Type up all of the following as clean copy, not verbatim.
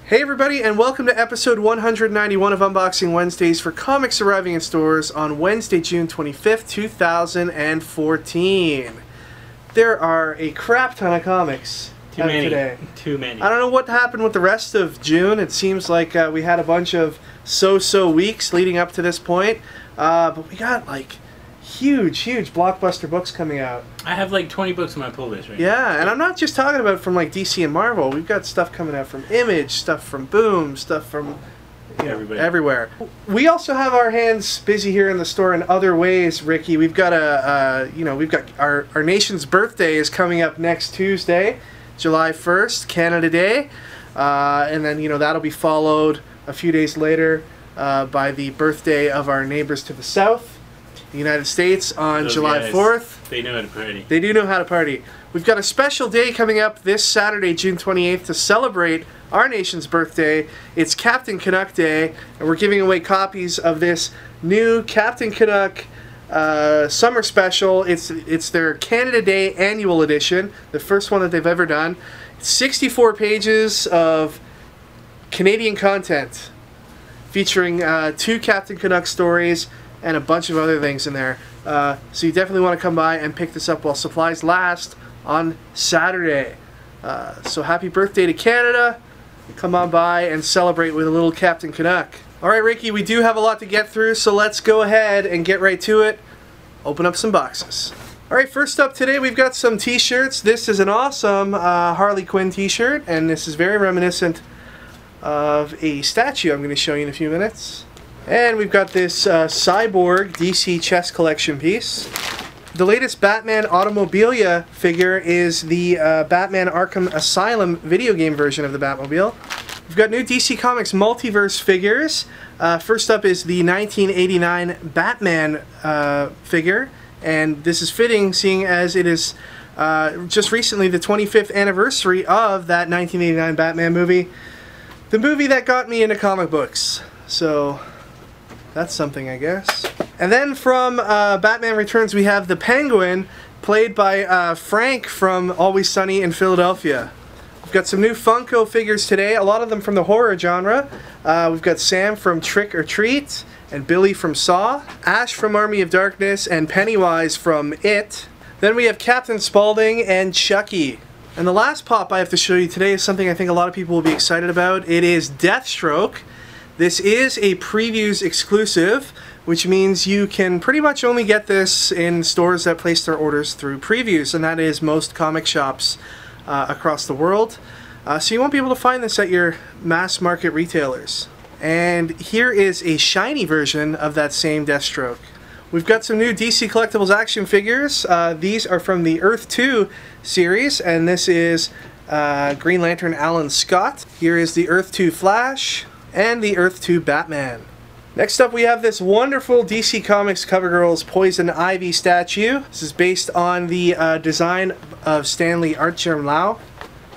Hey everybody, and welcome to episode 191 of Unboxing Wednesdays for comics arriving in stores on Wednesday, June 25th, 2014. There are a crap ton of comics today. Too many. I don't know what happened with the rest of June. It seems like we had a bunch of so-so weeks leading up to this point. But we got like huge blockbuster books coming out. I have like 20 books on my pull list right now. Yeah, and I'm not just talking about from like DC and Marvel. We've got stuff coming out from Image, stuff from Boom, stuff from everywhere. We also have our hands busy here in the store in other ways, Ricky. We've got our nation's birthday is coming up next Tuesday, July 1st, Canada Day, and then that'll be followed a few days later by the birthday of our neighbors to the south, the United States, on July 4th. They know how to party. They do know how to party. We've got a special day coming up this Saturday, June 28th, to celebrate our nation's birthday. It's Captain Canuck Day, and we're giving away copies of this new Captain Canuck summer special. It's their Canada Day annual edition, the first one that they've ever done. It's 64 pages of Canadian content featuring 2 Captain Canuck stories and a bunch of other things in there. So you definitely want to come by and pick this up while supplies last on Saturday. So happy birthday to Canada. Come on by and celebrate with a little Captain Canuck. Alright, Ricky, we do have a lot to get through, so let's go ahead and get right to it. Open up some boxes. Alright, first up today we've got some t-shirts. This is an awesome Harley Quinn t-shirt, and this is very reminiscent of a statue I'm going to show you in a few minutes. And we've got this Cyborg DC chess collection piece. The latest Batman Automobilia figure is the Batman Arkham Asylum video game version of the Batmobile. We've got new DC Comics Multiverse figures. First up is the 1989 Batman figure, and this is fitting seeing as it is just recently the 25th anniversary of that 1989 Batman movie. The movie that got me into comic books. So that's something, I guess. And then from Batman Returns, we have the Penguin, played by Frank from Always Sunny in Philadelphia. We've got some new Funko figures today, a lot of them from the horror genre. We've got Sam from Trick or Treat, and Billy from Saw, Ash from Army of Darkness, and Pennywise from It. Then we have Captain Spaulding and Chucky. And the last pop I have to show you today is something I think a lot of people will be excited about. It is Deathstroke. This is a previews exclusive, which means you can pretty much only get this in stores that place their orders through previews, and that is most comic shops across the world. So you won't be able to find this at your mass market retailers. And here is a shiny version of that same Deathstroke. We've got some new DC Collectibles action figures. These are from the Earth 2 series, and this is Green Lantern Alan Scott. Here is the Earth 2 Flash and the Earth 2 Batman. Next up we have this wonderful DC Comics CoverGirl's Poison Ivy statue. This is based on the design of Stanley Artgerm-Lau.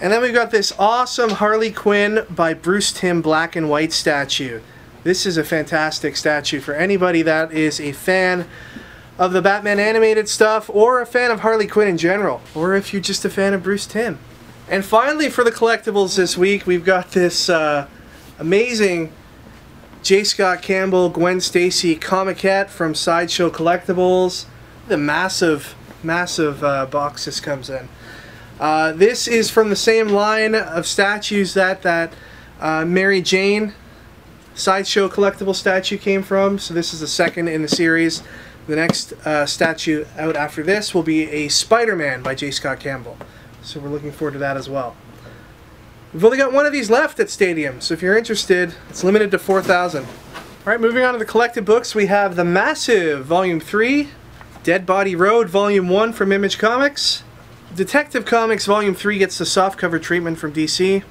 And then we've got this awesome Harley Quinn by Bruce Timm black and white statue. This is a fantastic statue for anybody that is a fan of the Batman animated stuff, or a fan of Harley Quinn in general, or if you're just a fan of Bruce Timm. And finally, for the collectibles this week, we've got this amazing J. Scott Campbell, Gwen Stacy PUPPYCAT from Sideshow Collectibles. The massive box this comes in. This is from the same line of statues that Mary Jane Sideshow Collectible statue came from. So this is the second in the series. The next statue out after this will be a Spider-Man by J. Scott Campbell. So we're looking forward to that as well. We've only got one of these left at Stadium, so if you're interested, it's limited to 4,000. Alright, moving on to the collected books, we have the massive Volume 3, Dead Body Road Volume 1 from Image Comics. Detective Comics Volume 3 gets the softcover treatment from DC.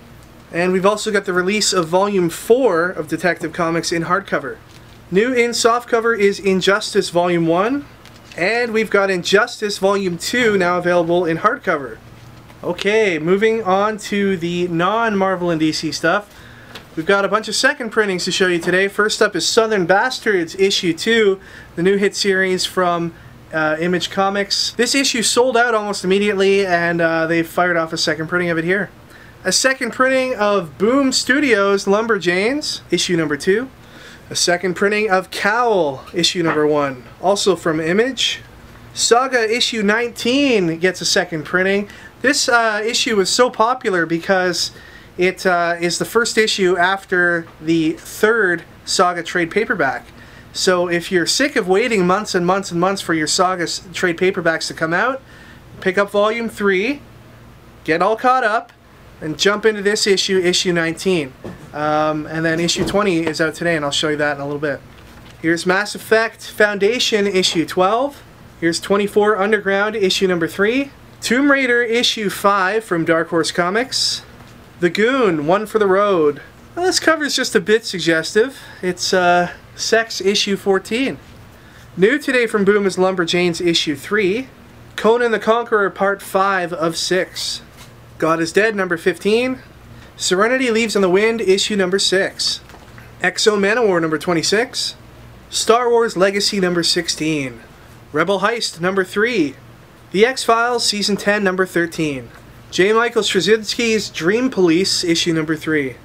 And we've also got the release of Volume 4 of Detective Comics in hardcover. New in softcover is Injustice Volume 1, and we've got Injustice Volume 2 now available in hardcover. Okay, moving on to the non-Marvel and DC stuff. We've got a bunch of second printings to show you today. First up is Southern Bastards Issue 2, the new hit series from Image Comics. This issue sold out almost immediately, and they've fired off a second printing of it here. A second printing of Boom Studios Lumberjanes, issue number 2. A second printing of Cowl, issue number 1, also from Image. Saga issue 19 gets a second printing. This issue was so popular because it is the first issue after the third Saga trade paperback. So if you're sick of waiting months and months and months for your Saga trade paperbacks to come out, pick up volume 3, get all caught up, and jump into this issue, issue 19. And then issue 20 is out today, and I'll show you that in a little bit. Here's Mass Effect Foundation issue 12. Here's 24 Underground issue number 3. Tomb Raider issue 5 from Dark Horse Comics. The Goon, One for the Road. Well, this cover is just a bit suggestive. It's Sex issue 14. New today from Boom is Lumberjanes issue 3. Conan the Conqueror part 5 of 6. God is Dead number 15. Serenity Leaves on the Wind issue number 6. Exo Manowar number 26. Star Wars Legacy number 16. Rebel Heist number 3. The X-Files season 10 number 13. J. Michael Straczynski's Dream Police issue number 3.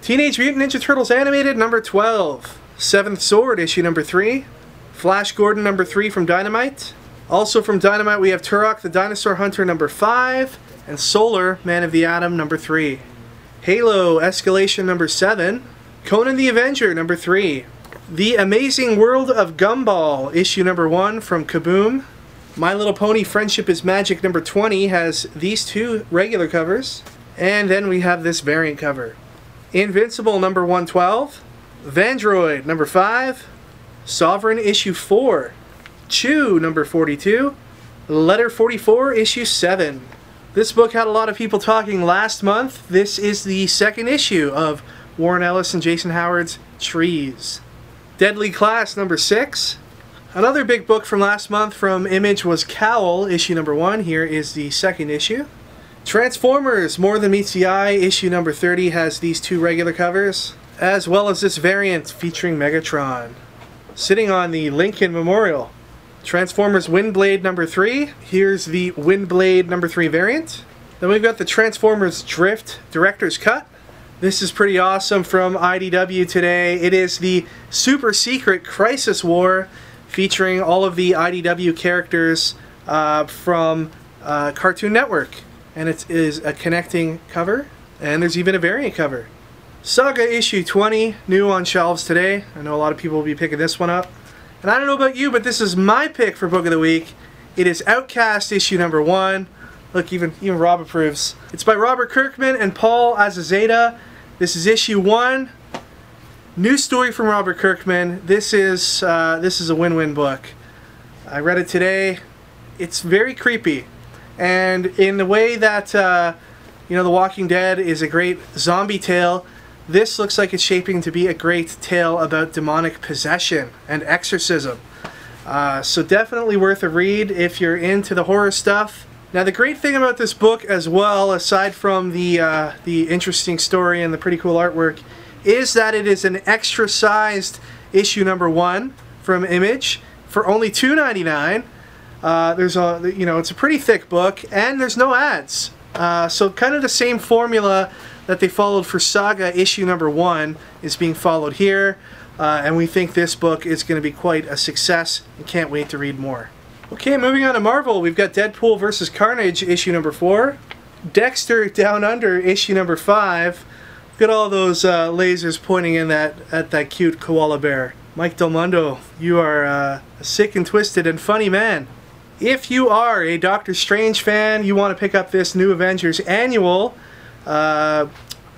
Teenage Mutant Ninja Turtles Animated number 12. Seventh Sword issue number 3. Flash Gordon number 3 from Dynamite. Also from Dynamite we have Turok the Dinosaur Hunter number 5. And Solar Man of the Atom number 3. Halo Escalation number 7. Conan the Avenger number 3. The Amazing World of Gumball issue number 1 from Kaboom. My Little Pony Friendship is Magic number 20 has these two regular covers. And then we have this variant cover. Invincible number 112. Vandroid number 5. Sovereign issue 4. Chew number 42. Letter 44 issue 7. This book had a lot of people talking last month. This is the second issue of Warren Ellis and Jason Howard's Trees. Deadly Class number 6. Another big book from last month from Image was Cowl, issue number 1. Here is the second issue. Transformers More Than Meets the Eye, issue number 30 has these two regular covers, as well as this variant featuring Megatron, sitting on the Lincoln Memorial. Transformers Windblade number 3. Here's the Windblade number 3 variant. Then we've got the Transformers Drift Director's Cut. This is pretty awesome from IDW today. It is the super secret Crisis War featuring all of the IDW characters from Cartoon Network. And it is a connecting cover. And there's even a variant cover. Saga issue 20, new on shelves today. I know a lot of people will be picking this one up. And I don't know about you, but this is my pick for Book of the Week. It is Outcast issue number 1. Look, even Rob approves. It's by Robert Kirkman and Paul Azaceta. This is issue 1. New story from Robert Kirkman. This is a win-win book. I read it today. It's very creepy. And in the way that The Walking Dead is a great zombie tale, this looks like it's shaping to be a great tale about demonic possession and exorcism. So definitely worth a read if you're into the horror stuff. Now the great thing about this book as well, aside from the interesting story and the pretty cool artwork, is that it is an extra-sized issue number 1 from Image for only $2.99. It's a pretty thick book, and there's no ads. So kind of the same formula that they followed for Saga issue number 1 is being followed here, and we think this book is going to be quite a success and can't wait to read more. Okay, moving on to Marvel, we've got Deadpool vs. Carnage issue number 4, Dexter Down Under issue number 5. Look at all those lasers pointing in at that cute koala bear. Mike Del Mundo, you are a sick and twisted and funny man. If you are a Doctor Strange fan, you want to pick up this New Avengers Annual,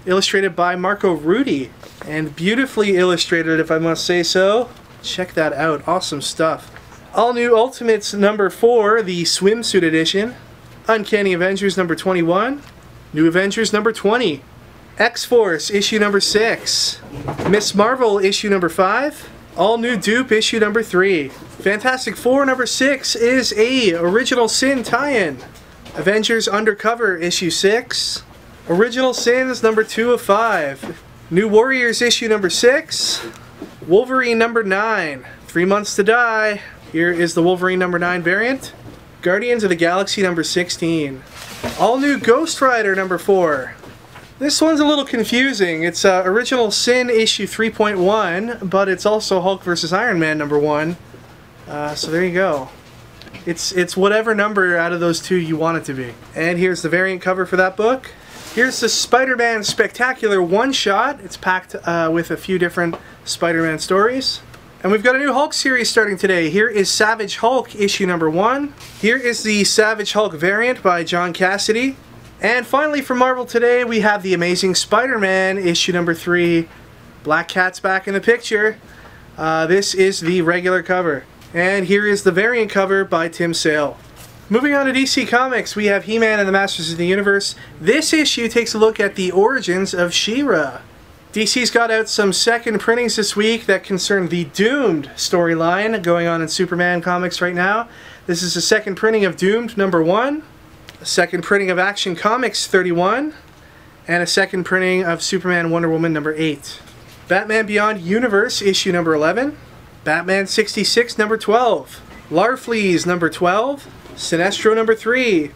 illustrated by Marco Rudy, and beautifully illustrated, if I must say so. Check that out, awesome stuff. All New Ultimates number 4, the swimsuit edition. Uncanny Avengers number 21. New Avengers number 20. X-Force issue number 6. Miss Marvel issue number 5. All New DOOP issue number 3. Fantastic Four number 6 is a Original Sin tie-in. Avengers Undercover issue 6. Original Sins number 2 of 5. New Warriors issue number 6. Wolverine number 9. 3 Months to Die. Here is the Wolverine number 9 variant. Guardians of the Galaxy number 16. All New Ghost Rider number 4. This one's a little confusing. It's Original Sin issue 3.1, but it's also Hulk vs. Iron Man #1. So there you go. It's whatever number out of those two you want it to be. And here's the variant cover for that book. Here's the Spider-Man Spectacular one-shot. It's packed with a few different Spider-Man stories. And we've got a new Hulk series starting today. Here is Savage Hulk issue #1. Here is the Savage Hulk variant by John Cassidy. And finally from Marvel today we have the Amazing Spider-Man issue #3. Black Cat's back in the picture. This is the regular cover. And here is the variant cover by Tim Sale. Moving on to DC Comics, we have He-Man and the Masters of the Universe. This issue takes a look at the origins of She-Ra. DC's got out some second printings this week that concern the Doomed storyline going on in Superman comics right now. This is the second printing of Doomed #1. A second printing of Action Comics 31, and a second printing of Superman Wonder Woman #8. Batman Beyond Universe issue #11, Batman 66 #12, Larfleeze #12, Sinestro #3,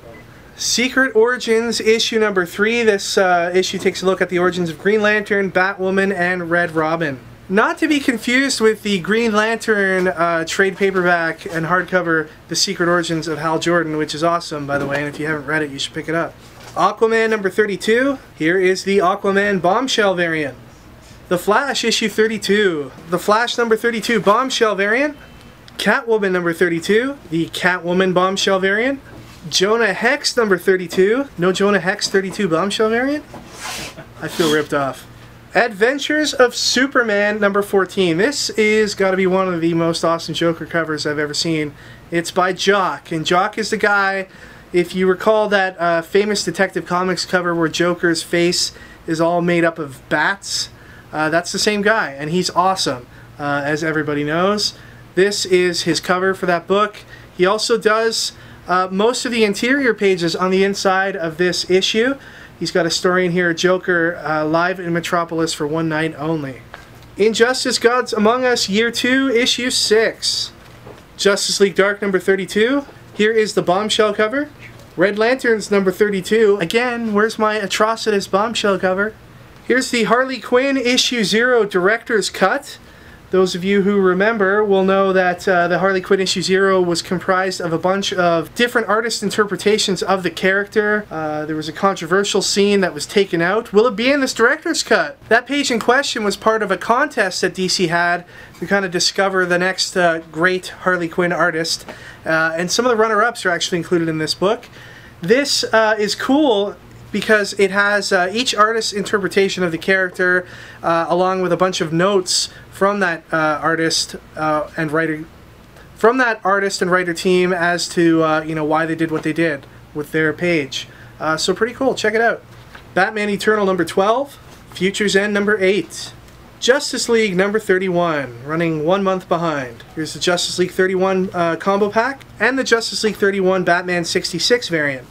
Secret Origins issue #3. This issue takes a look at the origins of Green Lantern, Batwoman, and Red Robin. Not to be confused with the Green Lantern trade paperback and hardcover, The Secret Origins of Hal Jordan, which is awesome, by the way, and if you haven't read it, you should pick it up. Aquaman #32. Here is the Aquaman Bombshell variant. The Flash issue 32. The Flash #32 Bombshell variant. Catwoman #32. The Catwoman Bombshell variant. Jonah Hex #32. No Jonah Hex 32 Bombshell variant? I feel ripped off. Adventures of Superman #14. This is got to be one of the most awesome Joker covers I've ever seen. It's by Jock, and Jock is the guy, if you recall that famous Detective Comics cover where Joker's face is all made up of bats, that's the same guy, and he's awesome, as everybody knows. This is his cover for that book. He also does most of the interior pages on the inside of this issue. He's got a story in here, Joker, live in Metropolis for one night only. Injustice Gods Among Us Year 2, Issue 6. Justice League Dark #32. Here is the Bombshell cover. Red Lanterns #32. Again, where's my atrocious Bombshell cover? Here's the Harley Quinn Issue 0 Director's Cut. Those of you who remember will know that the Harley Quinn issue 0 was comprised of a bunch of different artist interpretations of the character. There was a controversial scene that was taken out. Will it be in this director's cut? That page in question was part of a contest that DC had to kind of discover the next great Harley Quinn artist. And some of the runner-ups are actually included in this book. This is cool because it has each artist's interpretation of the character along with a bunch of notes from that artist and writer team as to you know, why they did what they did with their page. So pretty cool. Check it out. Batman Eternal #12, Future's End #8, Justice League #31, running 1 month behind. Here's the Justice League 31 combo pack and the Justice League 31 Batman 66 variant.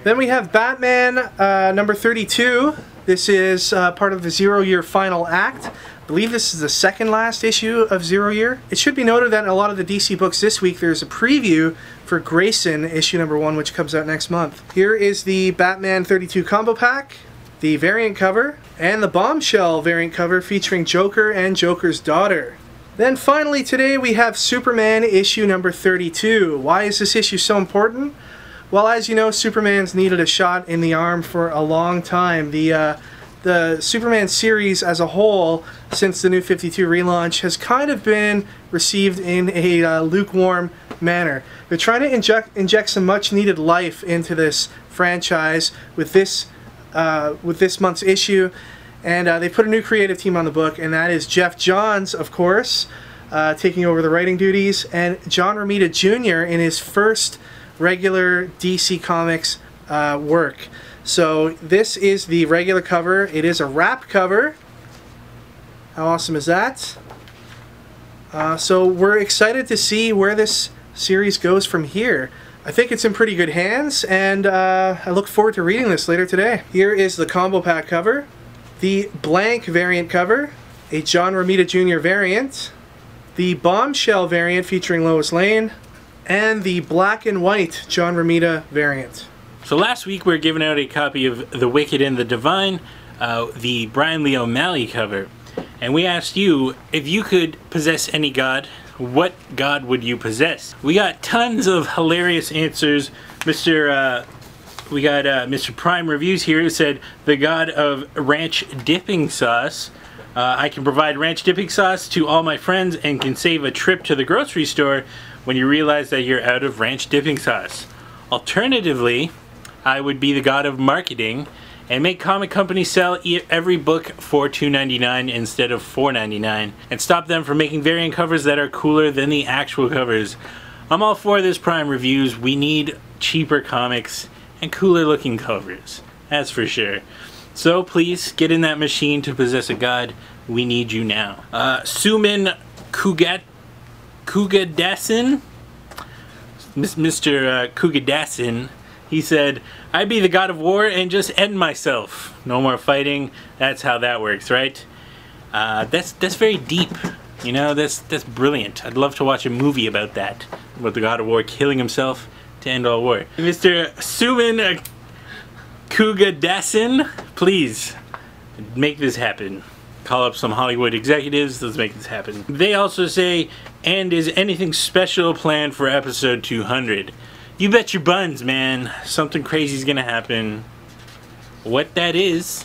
Then we have Batman #32. This is part of the 0 Year final act. I believe this is the second last issue of 0 Year. It should be noted that in a lot of the DC books this week there's a preview for Grayson issue #1, which comes out next month. Here is the Batman 32 combo pack, the variant cover, and the Bombshell variant cover featuring Joker and Joker's daughter. Then finally today we have Superman issue #32. Why is this issue so important? Well, as you know, Superman's needed a shot in the arm for a long time. The Superman series as a whole, since the New 52 relaunch, has kind of been received in a lukewarm manner. They're trying to inject some much-needed life into this franchise with this month's issue, and they put a new creative team on the book, and that is Jeff Johns, of course, taking over the writing duties, and John Romita Jr. in his first regular DC Comics work. So this is the regular cover. It is a wrap cover. How awesome is that? So we're excited to see where this series goes from here. I think it's in pretty good hands, and I look forward to reading this later today. Here is the combo pack cover, the blank variant cover, a John Romita Jr. variant, the Bombshell variant featuring Lois Lane, and the black and white John Romita variant. So last week we were giving out a copy of The Wicked and the Divine. the Brian Lee O'Malley cover. And we asked you, if you could possess any god, what god would you possess? We got tons of hilarious answers. We got Mr. Prime Reviews here who said, the god of ranch dipping sauce. I can provide ranch dipping sauce to all my friends and can save a trip to the grocery store when you realize that you're out of ranch dipping sauce. Alternatively, I would be the god of marketing and make comic companies sell every book for $2.99 instead of $4.99 and stop them from making variant covers that are cooler than the actual covers. I'm all for this, Prime Reviews. We need cheaper comics and cooler looking covers, that's for sure. So please get in that machine to possess a god. We need you now. Suman Kugadasin, Mr. Kugadasin, he said, I'd be the god of war and just end myself. No more fighting. That's how that works, right? That's very deep. You know, that's brilliant. I'd love to watch a movie about that. About the god of war killing himself to end all war. Mr. Suman Kugadasin, please make this happen. Call up some Hollywood executives, let's make this happen. They also say, and is anything special planned for episode 200? You bet your buns, man. Something crazy is gonna happen. What that is,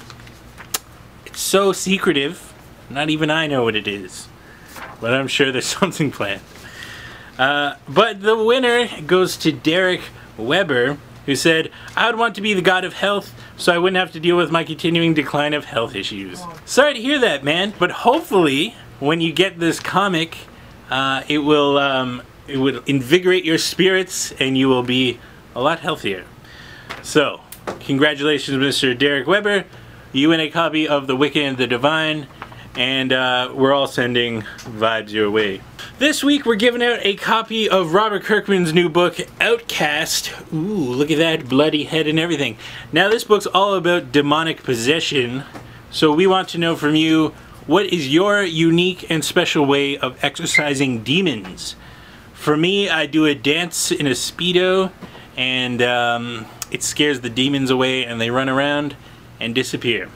it's so secretive, not even I know what it is. But I'm sure there's something planned. But the winner goes to Derek Weber, who said, I would want to be the god of health so I wouldn't have to deal with my continuing decline of health issues. Sorry to hear that, man, but hopefully when you get this comic, it will invigorate your spirits and you will be a lot healthier. So, congratulations, Mr. Derek Weber. You win a copy of The Wicked and the Divine, and we're all sending vibes your way. This week we're giving out a copy of Robert Kirkman's new book, Outcast. Ooh, look at that bloody head and everything. Now this book's all about demonic possession, so we want to know from you, what is your unique and special way of exorcising demons? For me, I do a dance in a Speedo, and it scares the demons away and they run around and disappear.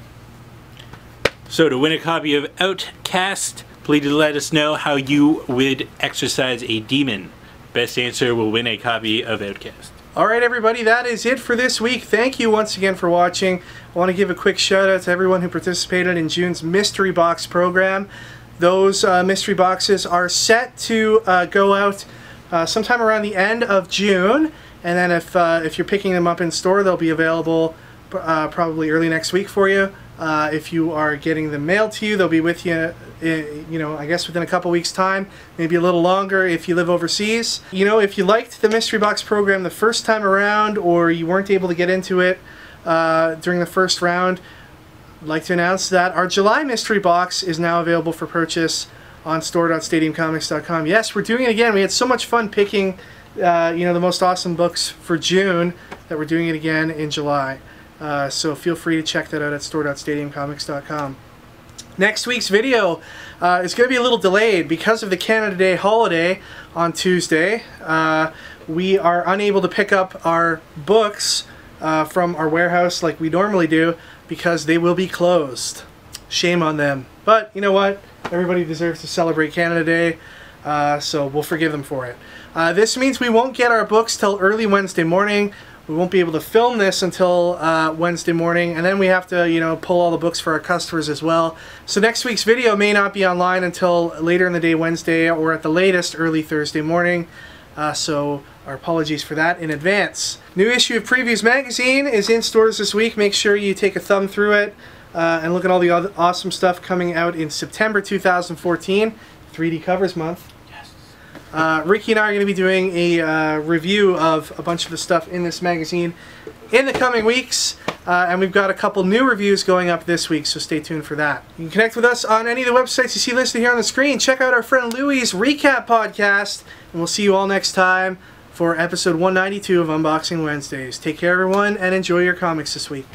So to win a copy of Outcast, please let us know how you would exorcise a demon. Best answer will win a copy of Outcast. Alright everybody, that is it for this week. Thank you once again for watching. I want to give a quick shout out to everyone who participated in June's Mystery Box program. Those mystery boxes are set to go out sometime around the end of June, and then if you're picking them up in store, they'll be available probably early next week for you. If you are getting them mailed to you, they'll be with you, you know, I guess within a couple weeks' time, maybe a little longer if you live overseas. You know, if you liked the Mystery Box program the first time around, or you weren't able to get into it during the first round, I'd like to announce that our July Mystery Box is now available for purchase on store.stadiumcomics.com. Yes, we're doing it again. We had so much fun picking, you know, the most awesome books for June that we're doing it again in July. So feel free to check that out at store.stadiumcomics.com. Next week's video is going to be a little delayed because of the Canada Day holiday on Tuesday. We are unable to pick up our books from our warehouse like we normally do because they will be closed. Shame on them. But you know what? Everybody deserves to celebrate Canada Day, so we'll forgive them for it. This means we won't get our books till early Wednesday morning. We won't be able to film this until Wednesday morning, and then we have to, you know, pull all the books for our customers as well. So next week's video may not be online until later in the day Wednesday, or at the latest early Thursday morning. So our apologies for that in advance. New issue of Previews Magazine is in stores this week. Make sure you take a thumb through it and look at all the other awesome stuff coming out in September 2014, 3D Covers Month. Ricky and I are going to be doing a review of a bunch of the stuff in this magazine in the coming weeks, and we've got a couple new reviews going up this week, so stay tuned for that. You can connect with us on any of the websites you see listed here on the screen. Check out our friend Louie's Recap Podcast, and we'll see you all next time for episode 192 of Unboxing Wednesdays. Take care, everyone, and enjoy your comics this week.